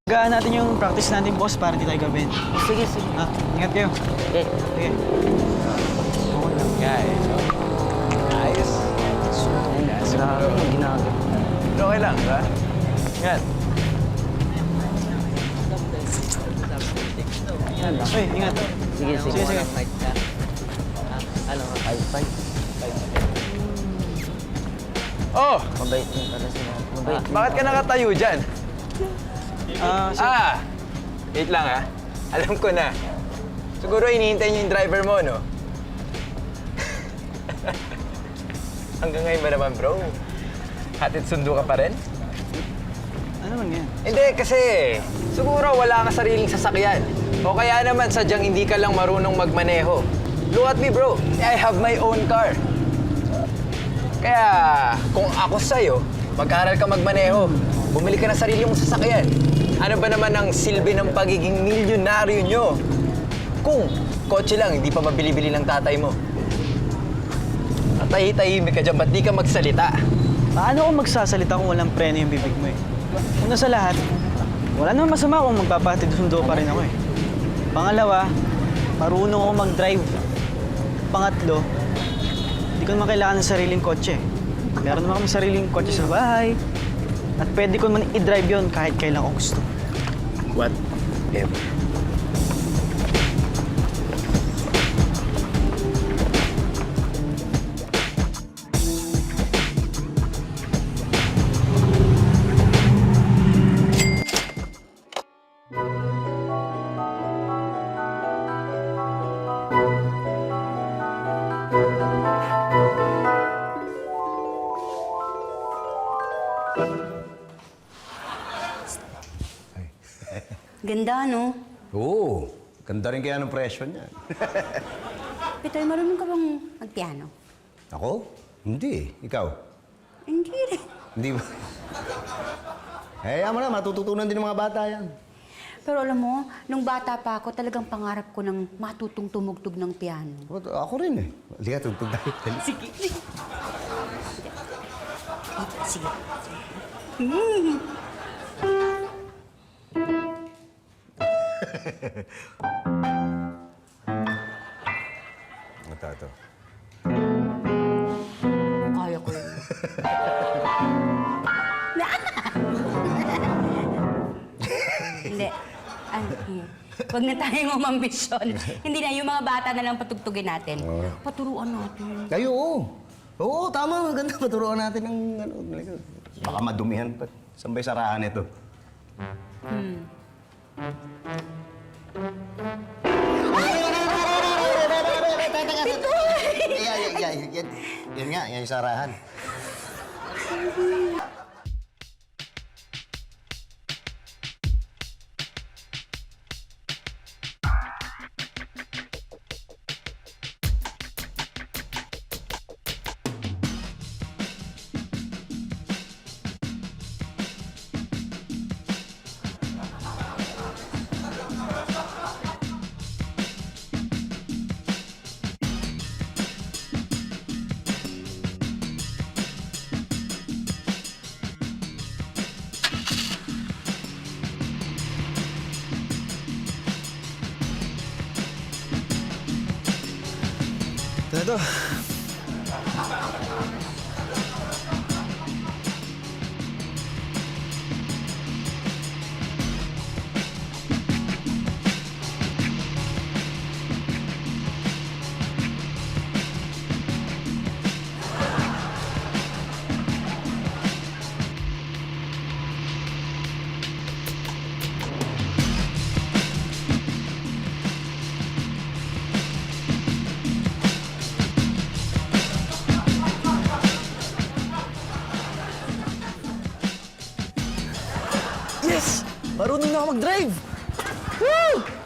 Gaan natin yung practice natin, boss, para di tayo gawin. Sige, sige. Ingat kayo. Okay. Sige. Oo lang nga eh, no? Ayos. Grabe yung ginagawa. Pero okay lang, ba? Yan. Uy, ingat. Sige, sige. Sige, sige. Ano, high-five. Oh! Mabait din pala sila. Mabait din Bakit ka pala. nakatayo dyan? Sige. Wait lang ah. Alam ko na. Siguro hinihintay niyo yung driver mo, no? Hanggang ngayon ba naman, bro? Hatid sundo ka pa rin? Ano naman yan? Hindi, kasi siguro wala ka sariling sasakyan. O kaya naman sadyang hindi ka lang marunong magmaneho. Look at me, bro. I have my own car. Kaya kung ako sa'yo, mag-aral ka magmaneho. Bumili ka ng sarili mong sasakyan. Ano ba naman ang silbi ng pagiging milyonaryo nyo? Kung kotse lang, hindi pa mabili-bili ng tatay mo. Tahi-tahimik ka dyan, ba't di ka magsalita? Paano kung magsasalita kung walang preno yung bibig mo eh? Una sa lahat, wala naman masama kung magpapatid sundo pa rin ako eh. Pangalawa, marunong ako mag-drive. Pangatlo, hindi ko naman kailangan ng sariling kotse. Meron naman kami sariling kotse sa bahay. At pwede ko naman i-drive yon kahit kailan ko gusto. Whatever. Ganda, no? Oo. Ganda rin kaya ng presyo niyan. Pitoy, marunong ka bang magpiano? Ako? Hindi. Ikaw? Hindi rin. Hindi ba? Eh, mo na. Matututunan din ng mga bata yan. Pero alam mo, nung bata pa ako, talagang pangarap ko ng matutong tumugtog ng piano. Ako rin eh. Halika, tugtog tayo. Dali. Sige. Sige. Ito. Kaya ko yun. Hindi. Huwag na tayong umambisyon. Hindi na, yung mga bata na lang patugtugin natin. Paturuan natin. Ay, oo. Oo, tama. Ganda. Paturuan natin ng ano. Baka madumihan pa. Saan ba'y sarahan ito? Yan nga, yan yung sarahan. Ito. Yes! Marunong na ako mag-drive! Woo!